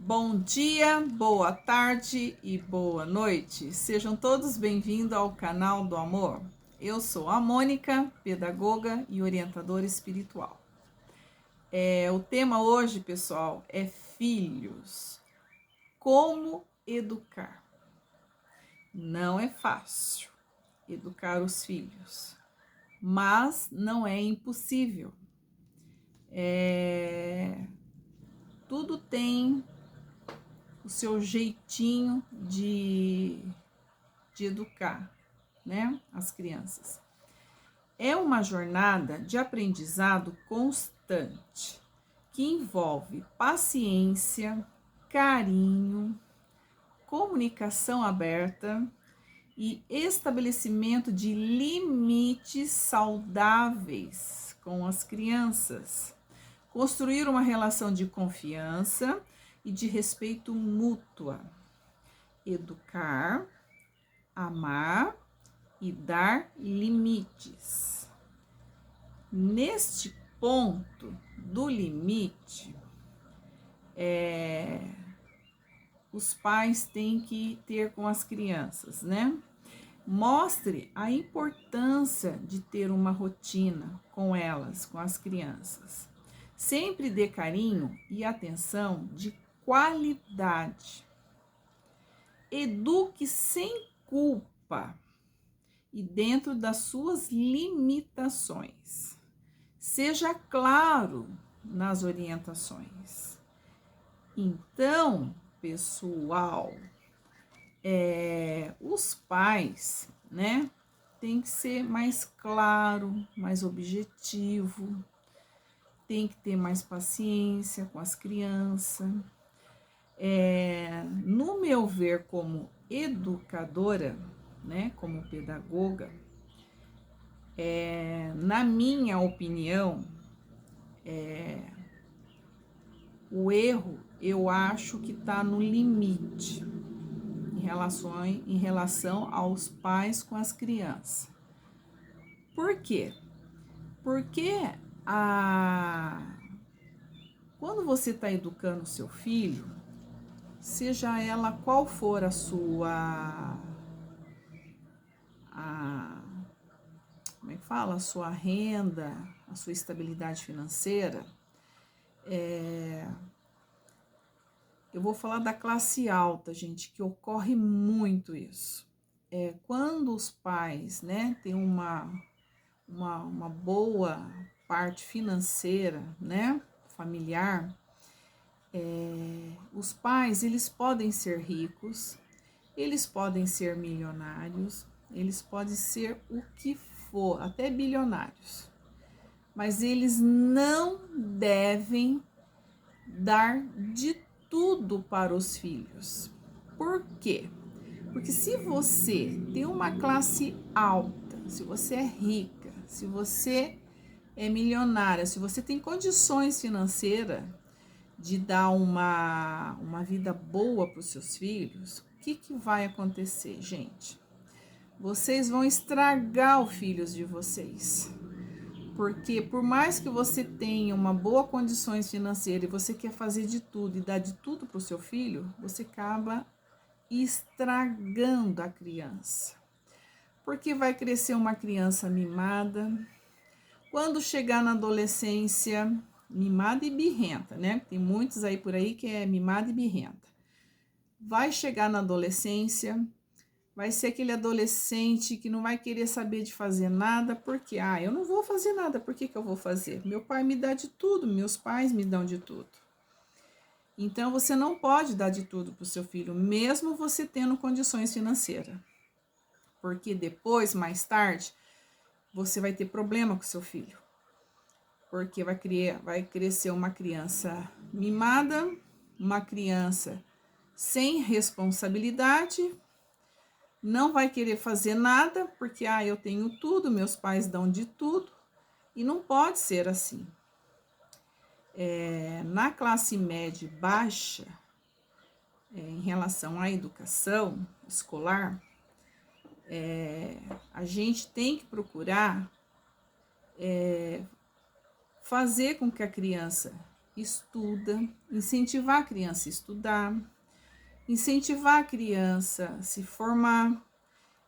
Bom dia, boa tarde e boa noite. Sejam todos bem-vindos ao canal do Amor. Eu sou a Mônica, pedagoga e orientadora espiritual. O tema hoje, pessoal, é filhos. Como educar? Não é fácil educar os filhos, mas não é impossível. Tudo tem o seu jeitinho de educar, né, as crianças. É uma jornada de aprendizado constante, que envolve paciência, carinho, comunicação aberta e estabelecimento de limites saudáveis com as crianças. Construir uma relação de confiança e de respeito mútua. Educar, amar e dar limites. Neste ponto do limite, os pais têm que ter com as crianças, né? Mostre a importância de ter uma rotina com elas, com as crianças. Sempre dê carinho e atenção de qualidade. Eduque sem culpa e dentro das suas limitações. Seja claro nas orientações. Então, pessoal, os pais, né, tem que ser mais claro, mais objetivo, tem que ter mais paciência com as crianças. No meu ver, como educadora, né, como pedagoga, na minha opinião, o erro eu acho que está no limite em relação aos pais com as crianças. Por quê? Porque quando você está educando o seu filho, seja ela qual for a sua como é que fala? A sua renda, a sua estabilidade financeira, eu vou falar da classe alta, gente, que ocorre muito isso. Quando os pais, né, têm uma boa parte financeira, né, familiar, os pais, eles podem ser ricos, eles podem ser milionários, eles podem ser o que for, até bilionários, mas eles não devem dar de tudo para os filhos. Por quê? Porque se você tem uma classe alta, se você é rica, se você é milionária, se você tem condições financeiras de dar uma vida boa para os seus filhos, o que vai acontecer, gente? Vocês vão estragar os filhos de vocês. Porque por mais que você tenha uma boa condições financeiras e você quer fazer de tudo e dar de tudo para o seu filho, você acaba estragando a criança. Porque vai crescer uma criança mimada. Quando chegar na adolescência, mimada e birrenta, né? Tem muitos aí por aí que é mimada e birrenta. Vai chegar na adolescência, vai ser aquele adolescente que não vai querer saber de fazer nada, porque, eu não vou fazer nada, por que eu vou fazer? Meu pai me dá de tudo, meus pais me dão de tudo. Então, você não pode dar de tudo para o seu filho, mesmo você tendo condições financeiras. Porque depois, mais tarde, você vai ter problema com o seu filho. Porque vai crescer uma criança mimada, uma criança sem responsabilidade, não vai querer fazer nada, porque eu tenho tudo, meus pais dão de tudo, e não pode ser assim. Na classe média baixa, em relação à educação escolar, a gente tem que procurar fazer com que a criança estuda, incentivar a criança a estudar, incentivar a criança a se formar,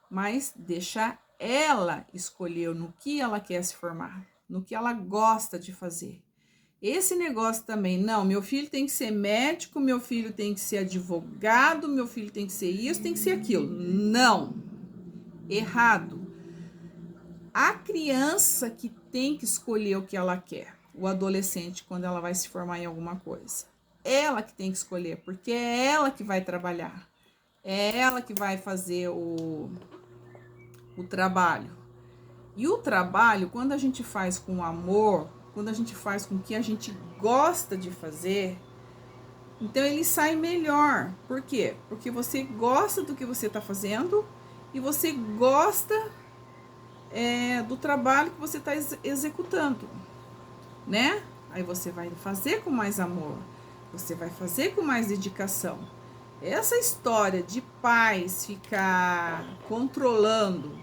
mas deixar ela escolher no que ela quer se formar, no que ela gosta de fazer. Esse negócio também, não, meu filho tem que ser médico, meu filho tem que ser advogado, meu filho tem que ser isso, tem que ser aquilo. Não, errado. A criança que tem que escolher o que ela quer, o adolescente, quando ela vai se formar em alguma coisa. Ela que tem que escolher, porque é ela que vai trabalhar. É ela que vai fazer o trabalho. E o trabalho, quando a gente faz com amor, quando a gente faz com o que a gente gosta de fazer, então ele sai melhor. Por quê? Porque você gosta do que você está fazendo e você gosta do trabalho que você está executando, né? Aí você vai fazer com mais amor, você vai fazer com mais dedicação. Essa história de pais ficar controlando,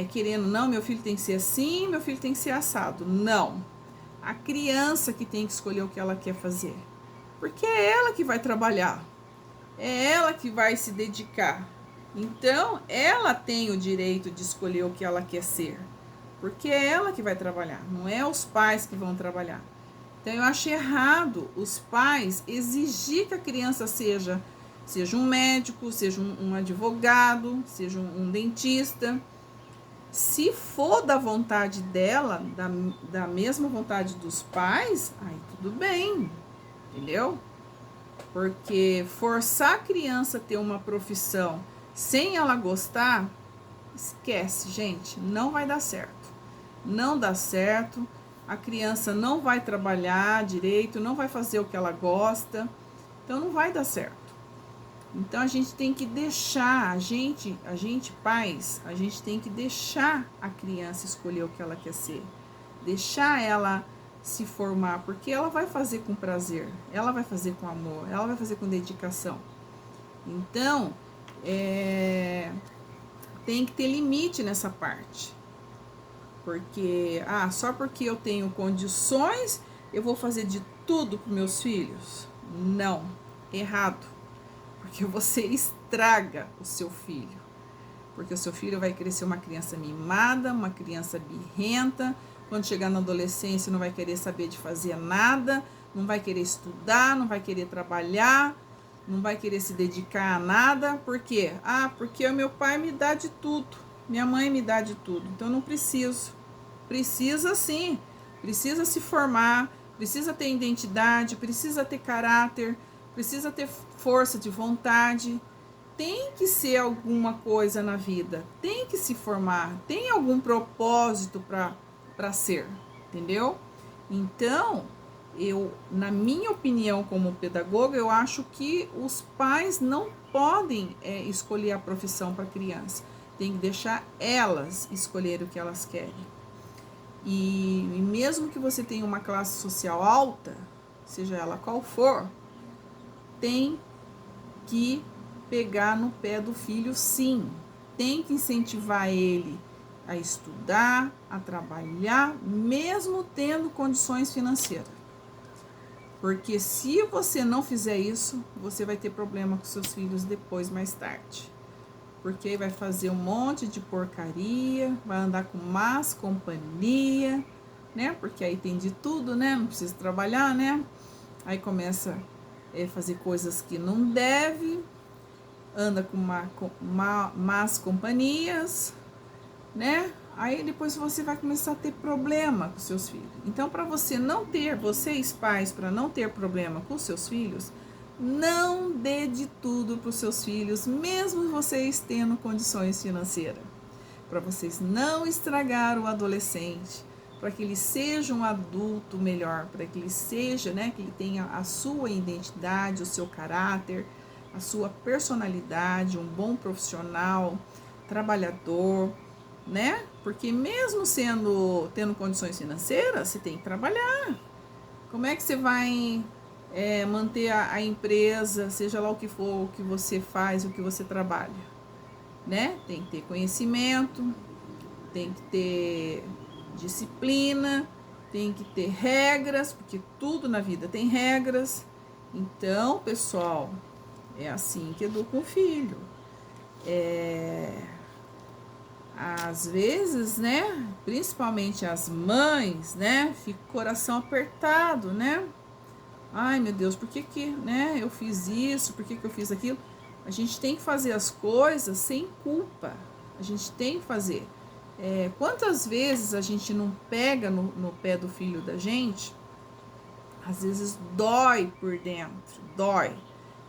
querendo, não, meu filho tem que ser assim, meu filho tem que ser assado. Não. A criança que tem que escolher o que ela quer fazer. Porque é ela que vai trabalhar. É ela que vai se dedicar. Então, ela tem o direito de escolher o que ela quer ser. Porque é ela que vai trabalhar, não é os pais que vão trabalhar. Então, eu acho errado os pais exigir que a criança seja um médico, seja um advogado, seja um dentista. Se for da vontade dela, da mesma vontade dos pais, aí tudo bem, entendeu? Porque forçar a criança a ter uma profissão sem ela gostar, esquece, gente, não vai dar certo. Não dá certo, a criança não vai trabalhar direito, não vai fazer o que ela gosta, então não vai dar certo. Então a gente tem que deixar, a gente pais, a gente tem que deixar a criança escolher o que ela quer ser, deixar ela se formar, porque ela vai fazer com prazer, ela vai fazer com amor, ela vai fazer com dedicação. Então, tem que ter limite nessa parte, porque só porque eu tenho condições eu vou fazer de tudo para meus filhos? Não, errado. Porque você estraga o seu filho. Porque o seu filho vai crescer uma criança mimada, uma criança birrenta. Quando chegar na adolescência não vai querer saber de fazer nada, não vai querer estudar, não vai querer trabalhar, não vai querer se dedicar a nada. Por quê? Porque o meu pai me dá de tudo, minha mãe me dá de tudo, então eu não preciso. Precisa sim, precisa se formar, precisa ter identidade, precisa ter caráter, precisa ter força de vontade, tem que ser alguma coisa na vida, tem que se formar, tem algum propósito para ser, entendeu? Então, na minha opinião como pedagoga, eu acho que os pais não podem escolher a profissão para a criança, tem que deixar elas escolher o que elas querem. E mesmo que você tenha uma classe social alta, seja ela qual for, tem que pegar no pé do filho, sim. Tem que incentivar ele a estudar, a trabalhar, mesmo tendo condições financeiras. Porque se você não fizer isso, você vai ter problema com seus filhos depois, mais tarde. Porque vai fazer um monte de porcaria, vai andar com más companhia, né? Porque aí tem de tudo, né? Não precisa trabalhar, né? Aí começa fazer coisas que não deve, anda com más companhias, né? Aí depois você vai começar a ter problema com seus filhos. Então, para você não ter, vocês pais, para não ter problema com seus filhos, não dê de tudo para os seus filhos, mesmo vocês tendo condições financeiras. Para vocês não estragar o adolescente, para que ele seja um adulto melhor, para que ele seja, né, que ele tenha a sua identidade, o seu caráter, a sua personalidade, um bom profissional, trabalhador, né? Porque mesmo tendo condições financeiras, você tem que trabalhar. Como é que você vai manter a empresa, seja lá o que for, o que você faz, o que você trabalha, né? Tem que ter conhecimento, tem que ter disciplina, tem que ter regras, porque tudo na vida tem regras. Então, pessoal, é assim que educa um filho. Às vezes, né, principalmente as mães, né, fica o coração apertado, né? Ai, meu Deus, por que que, né, eu fiz isso? Por que que eu fiz aquilo? A gente tem que fazer as coisas sem culpa. A gente tem que fazer. Quantas vezes a gente não pega no pé do filho da gente? Às vezes dói por dentro, dói.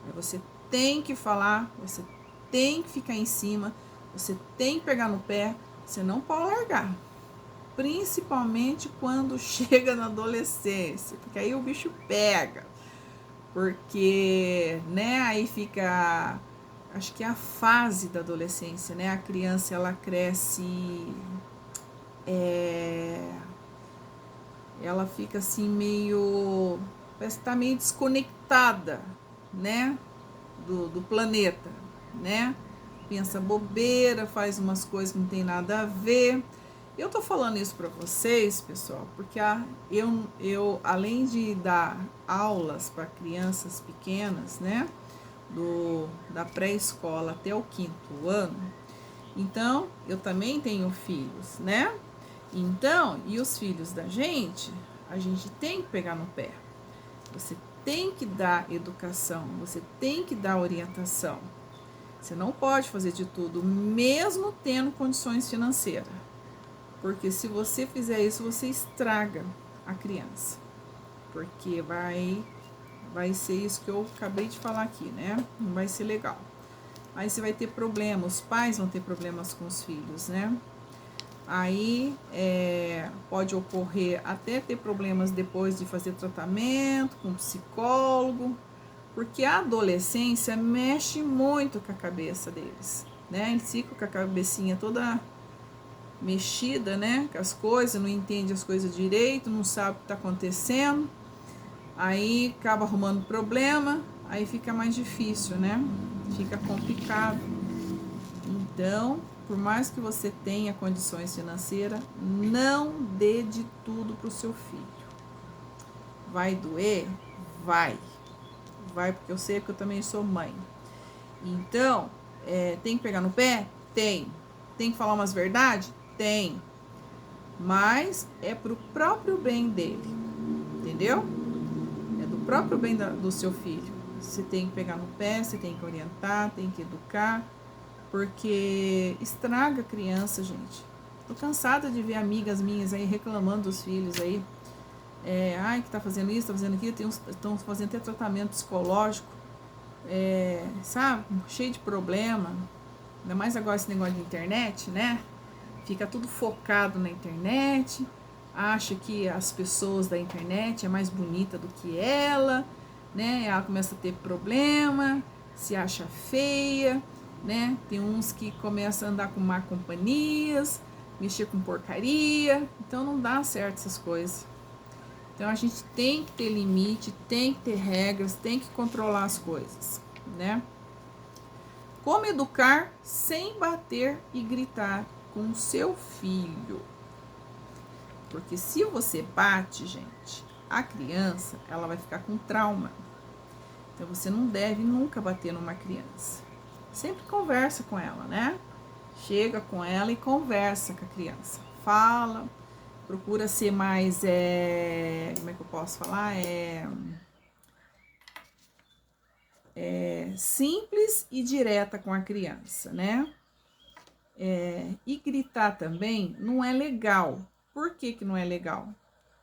Mas você tem que falar, você tem que ficar em cima, você tem que pegar no pé, você não pode largar. Principalmente quando chega na adolescência, porque aí o bicho pega. Porque, né, aí fica, acho que é a fase da adolescência, né? A criança, ela cresce, ela fica assim meio, parece que tá meio desconectada, né, do planeta, né? Pensa bobeira, faz umas coisas que não tem nada a ver. Eu tô falando isso para vocês, pessoal, porque eu além de dar aulas para crianças pequenas, né, da pré-escola até o 5º ano, então eu também tenho filhos, né? Então, e os filhos da gente, a gente tem que pegar no pé. Você tem que dar educação, você tem que dar orientação. Você não pode fazer de tudo, mesmo tendo condições financeiras. Porque se você fizer isso, você estraga a criança. Porque vai ser isso que eu acabei de falar aqui, né? Não vai ser legal. Aí você vai ter problema, os pais vão ter problemas com os filhos, né? Aí pode ocorrer até ter problemas depois de fazer tratamento com psicólogo, porque a adolescência mexe muito com a cabeça deles, né? Eles ficam com a cabecinha toda mexida, né? Com as coisas, não entende as coisas direito, não sabe o que está acontecendo, aí acaba arrumando problema, aí fica mais difícil, né? Fica complicado. Então, por mais que você tenha condições financeiras, não dê de tudo para o seu filho. Vai doer? Vai. Vai, porque eu sei que eu também sou mãe. Então, tem que pegar no pé? Tem. Tem que falar umas verdades? Tem. Mas é pro próprio bem dele. Entendeu? É do próprio bem do seu filho. Você tem que pegar no pé, você tem que orientar, tem que educar. Porque estraga a criança, gente. Tô cansada de ver amigas minhas aí reclamando dos filhos aí. Ai, que tá fazendo isso, tá fazendo aquilo, estão fazendo até tratamento psicológico, sabe? Cheio de problema. Ainda mais agora esse negócio de internet, né? Fica tudo focado na internet, acha que as pessoas da internet é mais bonita do que ela, né? Ela começa a ter problema, se acha feia, né? Tem uns que começam a andar com má companhias, mexer com porcaria, então não dá certo essas coisas. Então a gente tem que ter limite, tem que ter regras, tem que controlar as coisas, né? Como educar sem bater e gritar com o seu filho? Porque se você bate, gente, a criança, ela vai ficar com trauma. Então você não deve nunca bater numa criança. Sempre conversa com ela, né? Chega com ela e conversa com a criança. Fala, procura ser mais, como é que eu posso falar? Simples e direta com a criança, né? E gritar também não é legal. Por que que não é legal?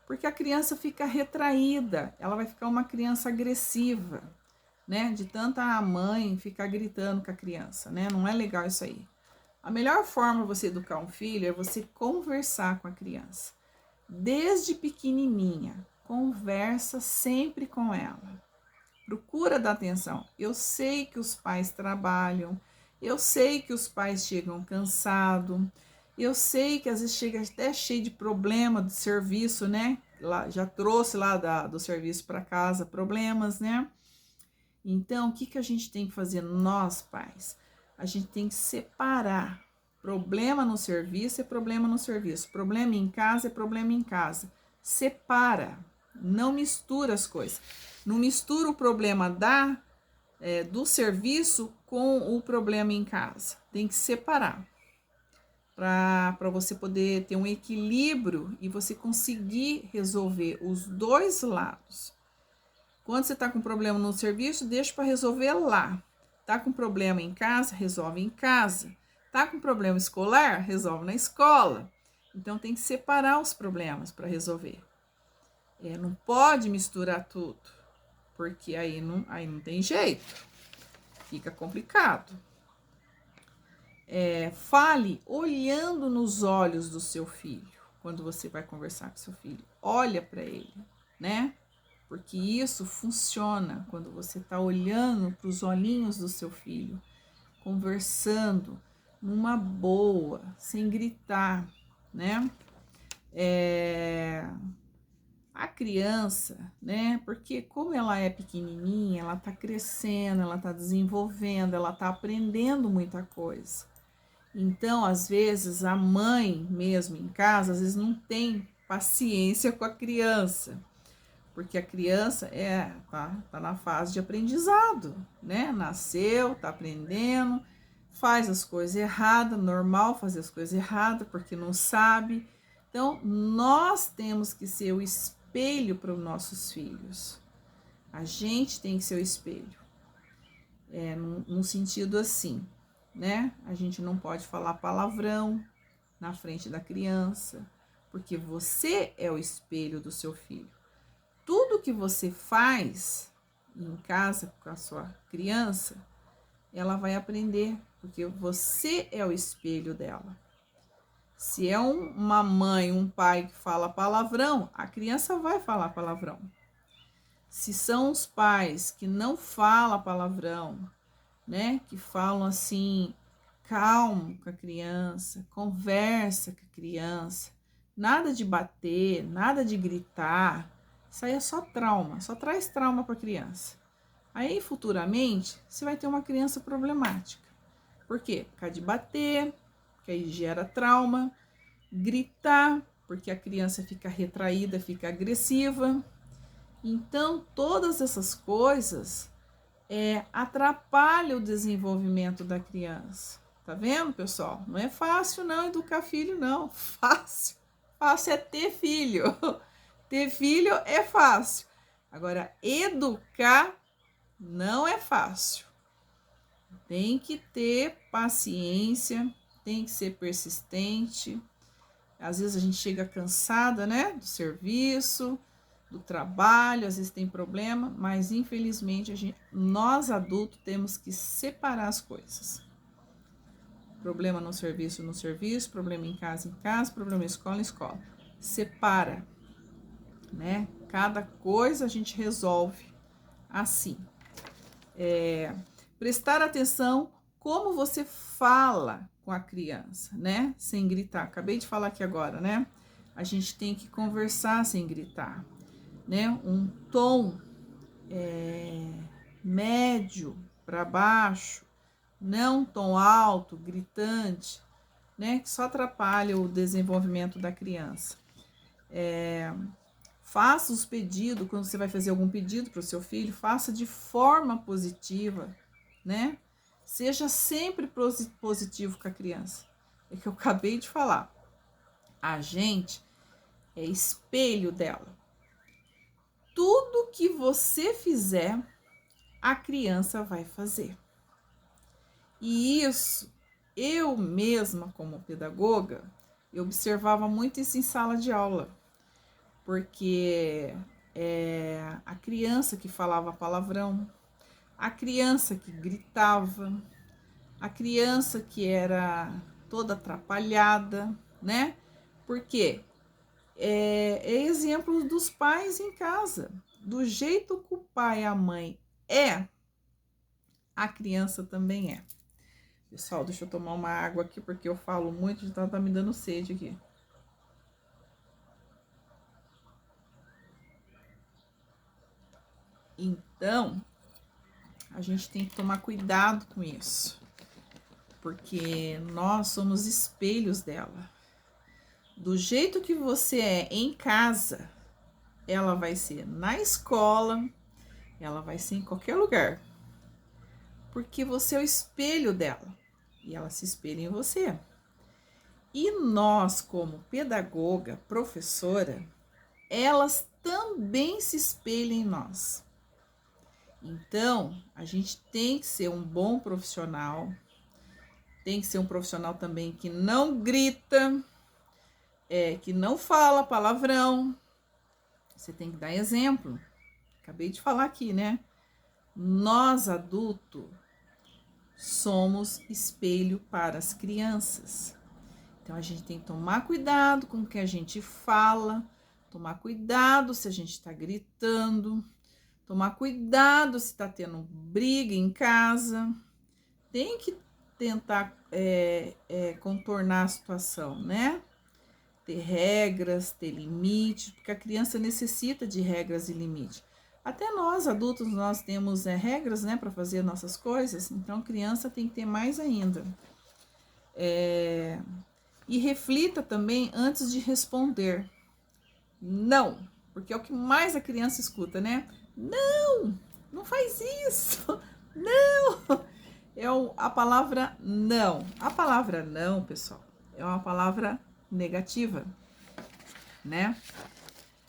Porque a criança fica retraída, ela vai ficar uma criança agressiva, né? De tanta a mãe ficar gritando com a criança, né? Não é legal isso aí. A melhor forma de você educar um filho é você conversar com a criança. Desde pequenininha, conversa sempre com ela. Procura dar atenção. Eu sei que os pais trabalham, eu sei que os pais chegam cansados, eu sei que às vezes chega até cheio de problema do serviço, né? Lá, já trouxe lá do serviço para casa problemas, né? Então, o que a gente tem que fazer, nós pais? A gente tem que separar. Problema no serviço é problema no serviço. Problema em casa é problema em casa. separa, não mistura as coisas. Não mistura o problema do serviço com o problema em casa. Tem que separar para você poder ter um equilíbrio e você conseguir resolver os dois lados. Quando você está com problema no serviço, deixa para resolver lá. Tá com problema em casa, resolve em casa. Tá com problema escolar, resolve na escola. Então tem que separar os problemas para resolver. Não pode misturar tudo, porque aí não tem jeito. Fica complicado. Fale olhando nos olhos do seu filho, quando você vai conversar com seu filho. Olha para ele, né? Porque isso funciona quando você está olhando para os olhinhos do seu filho, conversando numa boa, sem gritar, né? A criança, né? Porque como ela é pequenininha, ela está crescendo, ela está desenvolvendo, ela está aprendendo muita coisa. Então, às vezes, a mãe mesmo em casa, às vezes não tem paciência com a criança, porque a criança tá na fase de aprendizado, né? Nasceu, tá aprendendo, faz as coisas erradas, normal fazer as coisas erradas, porque não sabe. Então, nós temos que ser o espelho para os nossos filhos. A gente tem que ser o espelho. Num sentido assim, né? A gente não pode falar palavrão na frente da criança, porque você é o espelho do seu filho. Tudo que você faz em casa com a sua criança, ela vai aprender, porque você é o espelho dela. Se é uma mãe, um pai que fala palavrão, a criança vai falar palavrão. Se são os pais que não falam palavrão, né, que falam assim, calmo com a criança, conversa com a criança, nada de bater, nada de gritar, isso aí é só trauma, só traz trauma para a criança. Aí futuramente você vai ter uma criança problemática. Por quê? Por causa de bater, porque aí gera trauma, gritar, porque a criança fica retraída, fica agressiva. Então, todas essas coisas atrapalham o desenvolvimento da criança. Tá vendo, pessoal? Não é fácil não educar filho, não. Fácil é ter filho. Ter filho é fácil. Agora, educar não é fácil. Tem que ter paciência, tem que ser persistente. Às vezes a gente chega cansada, né, do serviço, do trabalho, às vezes tem problema, mas infelizmente nós adultos temos que separar as coisas. Problema no serviço, problema em casa, problema em escola. Separa, né? Cada coisa a gente resolve assim. Prestar atenção como você fala com a criança, né? Sem gritar. Acabei de falar aqui agora, né? A gente tem que conversar sem gritar, né? Um tom médio para baixo, não um tom alto, gritante, né? Que só atrapalha o desenvolvimento da criança. Faça os pedidos, quando você vai fazer algum pedido para o seu filho, faça de forma positiva, né? Seja sempre positivo com a criança. É que eu acabei de falar. A gente é espelho dela. Tudo que você fizer, a criança vai fazer. E isso, eu mesma como pedagoga, eu observava muito isso em sala de aula. Porque a criança que falava palavrão, a criança que gritava, a criança que era toda atrapalhada, né? Porque é exemplo dos pais em casa. Do jeito que o pai e a mãe a criança também é. Pessoal, deixa eu tomar uma água aqui, porque eu falo muito, então tá me dando sede aqui. Então, a gente tem que tomar cuidado com isso, porque nós somos espelhos dela. Do jeito que você é em casa, ela vai ser na escola, ela vai ser em qualquer lugar. Porque você é o espelho dela e ela se espelha em você. E nós, como pedagoga, professora, elas também se espelham em nós. Então, a gente tem que ser um bom profissional, tem que ser um profissional também que não grita, que não fala palavrão. Você tem que dar exemplo. Acabei de falar aqui, né? Nós, adultos, somos espelho para as crianças. Então, a gente tem que tomar cuidado com o que a gente fala, tomar cuidado se a gente está gritando, tomar cuidado se está tendo briga em casa. Tem que tentar contornar a situação, né? Ter regras, ter limite, porque a criança necessita de regras e limite. Até nós, adultos, nós temos regras, né, para fazer nossas coisas, então a criança tem que ter mais ainda. E reflita também antes de responder. Não, porque é o que mais a criança escuta, né? Não, não faz isso, não. A palavra não. A palavra não, pessoal, é uma palavra negativa, né?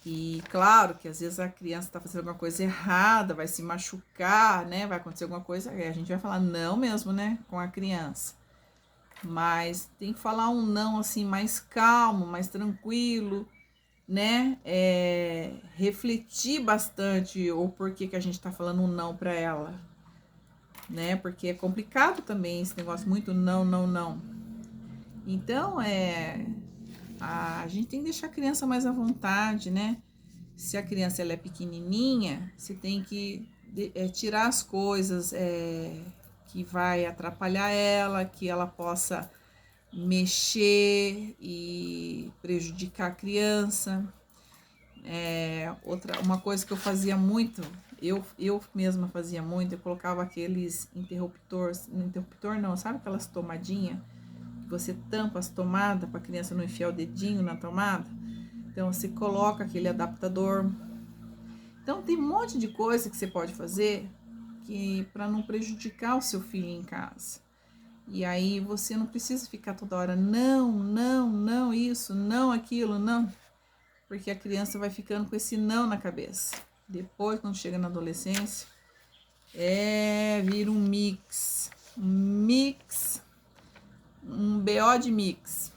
E claro que às vezes a criança está fazendo alguma coisa errada, vai se machucar, né? Vai acontecer alguma coisa, a gente vai falar não mesmo, né? Com a criança. Mas tem que falar um não assim mais calmo, mais tranquilo, né? Refletir bastante o porquê que a gente tá falando um não para ela, né? Porque é complicado também esse negócio muito não, não, não. Então, a gente tem que deixar a criança mais à vontade, né? Se a criança ela é pequenininha, você tem que tirar as coisas que vai atrapalhar ela, que ela possa mexer e prejudicar a criança. Uma coisa que eu fazia muito, eu mesma fazia muito, eu colocava aqueles interruptor não, sabe aquelas tomadinhas que você tampa as tomadas para a criança não enfiar o dedinho na tomada? Então você coloca aquele adaptador. Então tem um monte de coisa que você pode fazer que para não prejudicar o seu filho em casa. E aí você não precisa ficar toda hora não, não, não isso, não aquilo, não. Porque a criança vai ficando com esse não na cabeça. Depois, quando chega na adolescência, vira um mix. Um BO de mix.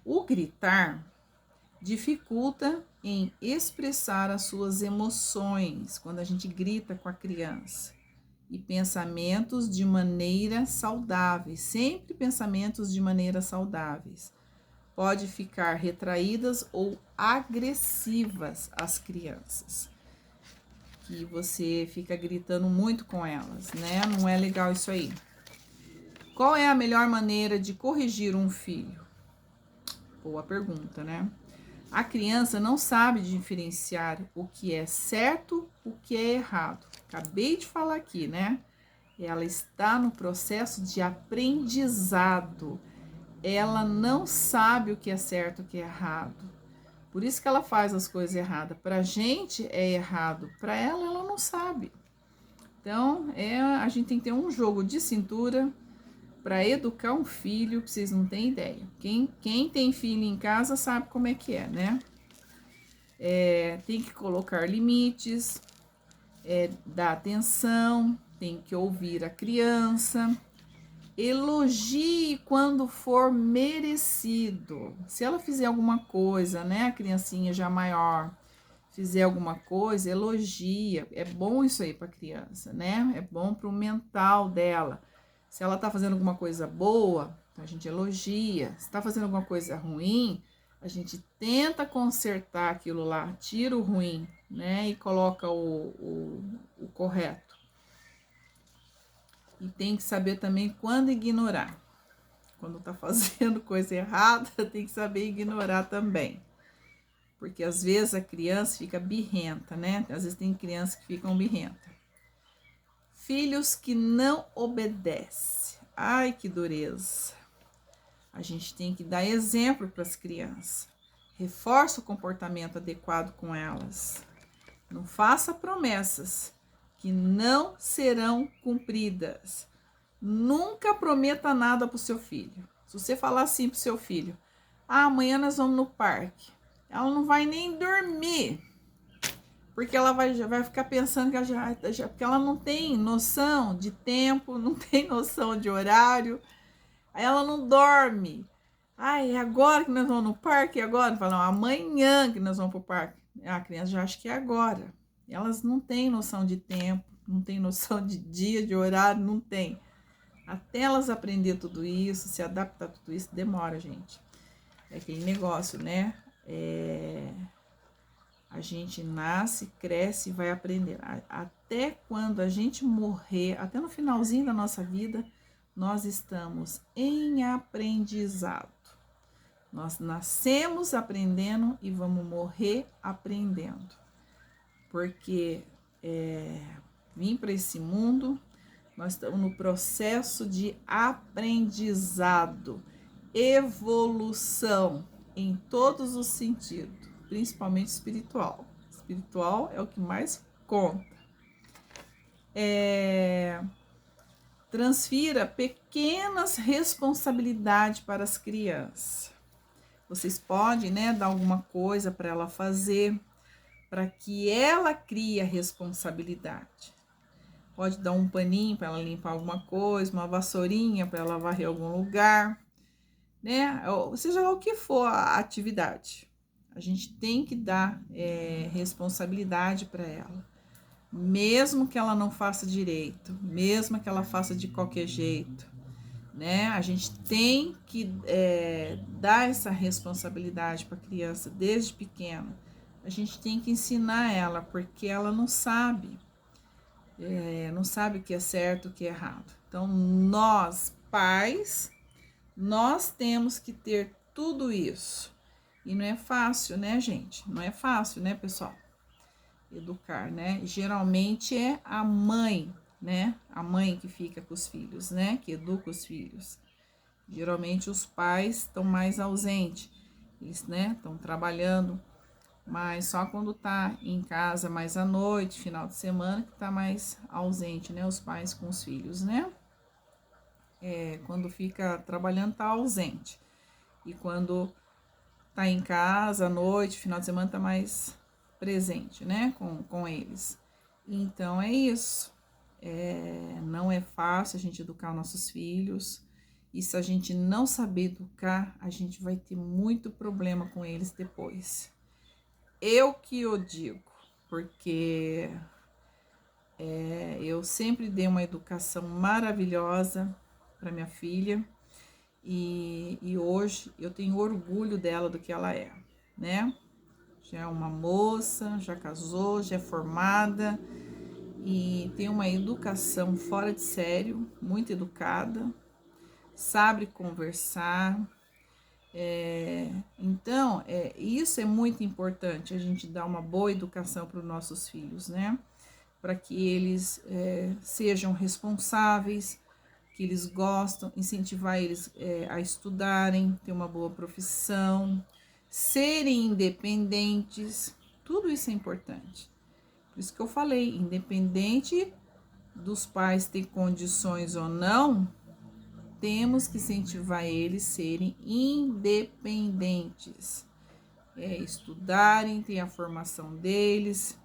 O gritar dificulta em expressar as suas emoções quando a gente grita com a criança. E pensamentos de maneira saudáveis, sempre pensamentos de maneira saudáveis. Pode ficar retraídas ou agressivas as crianças. Que você fica gritando muito com elas, né? Não é legal isso aí. Qual é a melhor maneira de corrigir um filho? Boa pergunta, né? A criança não sabe diferenciar o que é certo, o que é errado. Acabei de falar aqui, né? Ela está no processo de aprendizado. Ela não sabe o que é certo, o que é errado. Por isso que ela faz as coisas erradas. Pra gente é errado, pra ela, ela não sabe. Então, a gente tem que ter um jogo de cintura para educar um filho, que vocês não têm ideia. Quem tem filho em casa sabe como é que é, né? Tem que colocar limites, dar atenção, tem que ouvir a criança, elogie quando for merecido. Se ela fizer alguma coisa, né, a criancinha já maior, fizer alguma coisa, elogia. É bom isso aí para a criança, né? É bom para o mental dela. Se ela tá fazendo alguma coisa boa, a gente elogia. Se tá fazendo alguma coisa ruim, a gente tenta consertar aquilo lá, tira o ruim, né? E coloca o correto. E tem que saber também quando ignorar. Quando tá fazendo coisa errada, tem que saber ignorar também. Porque às vezes a criança fica birrenta, né? Às vezes tem crianças que ficam birrentas. Filhos que não obedecem. Ai, que dureza. A gente tem que dar exemplo para as crianças. Reforça o comportamento adequado com elas. Não faça promessas que não serão cumpridas. Nunca prometa nada para o seu filho. Se você falar assim para o seu filho, amanhã nós vamos no parque, ela não vai nem dormir, porque ela vai ficar pensando que porque ela não tem noção de tempo, não tem noção de horário, aí ela não dorme. Ai, é agora que nós vamos no parque? É agora? Fala, não, amanhã que nós vamos pro parque. A criança já acha que é agora. Elas não têm noção de tempo, não têm noção de dia, de horário, não tem. Até elas aprender tudo isso, se adaptar a tudo isso, demora, gente. É aquele negócio, né? A gente nasce, cresce e vai aprender. Até quando a gente morrer, até no finalzinho da nossa vida, nós estamos em aprendizado. Nós nascemos aprendendo e vamos morrer aprendendo. Porque vim para esse mundo, nós estamos no processo de aprendizado, evolução em todos os sentidos, principalmente espiritual. Espiritual é o que mais conta. Transfira pequenas responsabilidades para as crianças. Vocês podem, dar alguma coisa para ela fazer, para que ela crie a responsabilidade. Pode dar um paninho para ela limpar alguma coisa, uma vassourinha para ela varrer algum lugar, né? Ou seja o que for a atividade. A gente tem que dar responsabilidade para ela. Mesmo que ela não faça direito, mesmo que ela faça de qualquer jeito, né? A gente tem que dar essa responsabilidade para a criança desde pequena. A gente tem que ensinar ela, porque ela não sabe. Não sabe o que é certo, o que é errado. Então, nós, pais, nós temos que ter tudo isso. E não é fácil, né, gente? Não é fácil, né, pessoal? Educar, né? Geralmente é a mãe, né? A mãe que fica com os filhos, né? Que educa os filhos. Geralmente os pais estão mais ausentes. Eles, né, estão trabalhando, mas só quando tá em casa mais à noite, final de semana, que tá mais ausente, né? Os pais com os filhos, né? Quando fica trabalhando, tá ausente. E quando tá em casa à noite, final de semana, tá mais presente, né? Com eles. Então é isso. Não é fácil a gente educar nossos filhos. E se a gente não saber educar, a gente vai ter muito problema com eles depois. Eu que o digo, porque eu sempre dei uma educação maravilhosa para minha filha e hoje eu tenho orgulho dela do que ela é, né? Já é uma moça, já casou, já é formada e tem uma educação fora de sério, muito educada, sabe conversar. Então, isso é muito importante, a gente dar uma boa educação para os nossos filhos, né? Para que eles sejam responsáveis, que eles gostam, incentivar eles a estudarem, ter uma boa profissão, serem independentes, tudo isso é importante. Por isso que eu falei, independente dos pais ter condições ou não, temos que incentivar eles a serem independentes, estudarem, ter a formação deles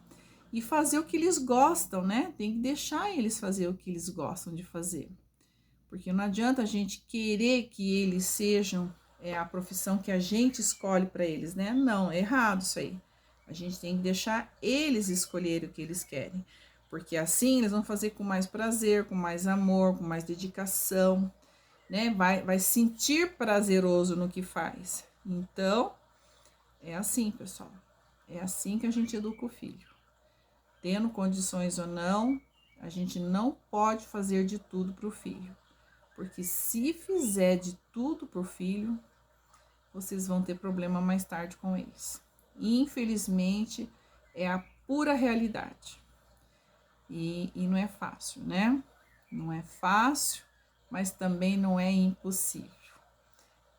e fazer o que eles gostam, né? Tem que deixar eles fazer o que eles gostam de fazer, porque não adianta a gente querer que eles sejam a profissão que a gente escolhe para eles, né? Não, é errado isso aí. A gente tem que deixar eles escolherem o que eles querem, porque assim eles vão fazer com mais prazer, com mais amor, com mais dedicação, né? Vai sentir prazeroso no que faz. Então, é assim, pessoal. É assim que a gente educa o filho. Tendo condições ou não, a gente não pode fazer de tudo para o filho. Porque se fizer de tudo para o filho, vocês vão ter problema mais tarde com eles. Infelizmente, é a pura realidade. E não é fácil, né? Não é fácil, mas também não é impossível.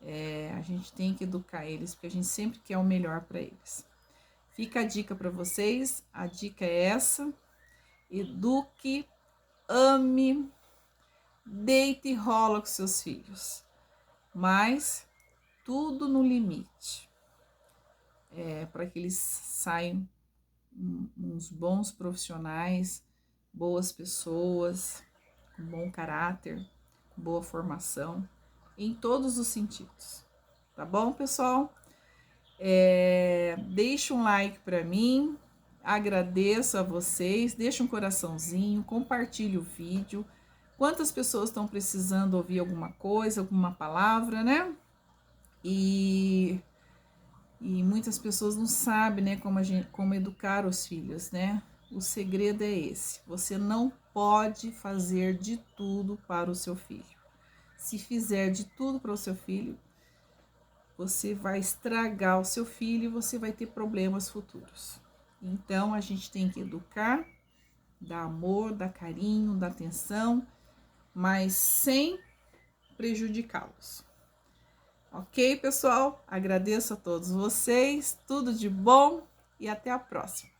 A gente tem que educar eles, porque a gente sempre quer o melhor para eles. Fica a dica para vocês, a dica é essa: eduque, ame, deite e rola com seus filhos, mas tudo no limite, para que eles saiam uns bons profissionais, boas pessoas, com bom caráter, com boa formação, em todos os sentidos. Tá bom, pessoal? Deixa um like para mim, agradeço a vocês, deixa um coraçãozinho, compartilhe o vídeo. Quantas pessoas estão precisando ouvir alguma coisa, alguma palavra, né? E muitas pessoas não sabem, né, como educar os filhos, né? O segredo é esse: você não pode fazer de tudo para o seu filho. Se fizer de tudo para o seu filho, você vai estragar o seu filho e você vai ter problemas futuros. Então, a gente tem que educar, dar amor, dar carinho, dar atenção, mas sem prejudicá-los. Ok, pessoal? Agradeço a todos vocês, tudo de bom e até a próxima.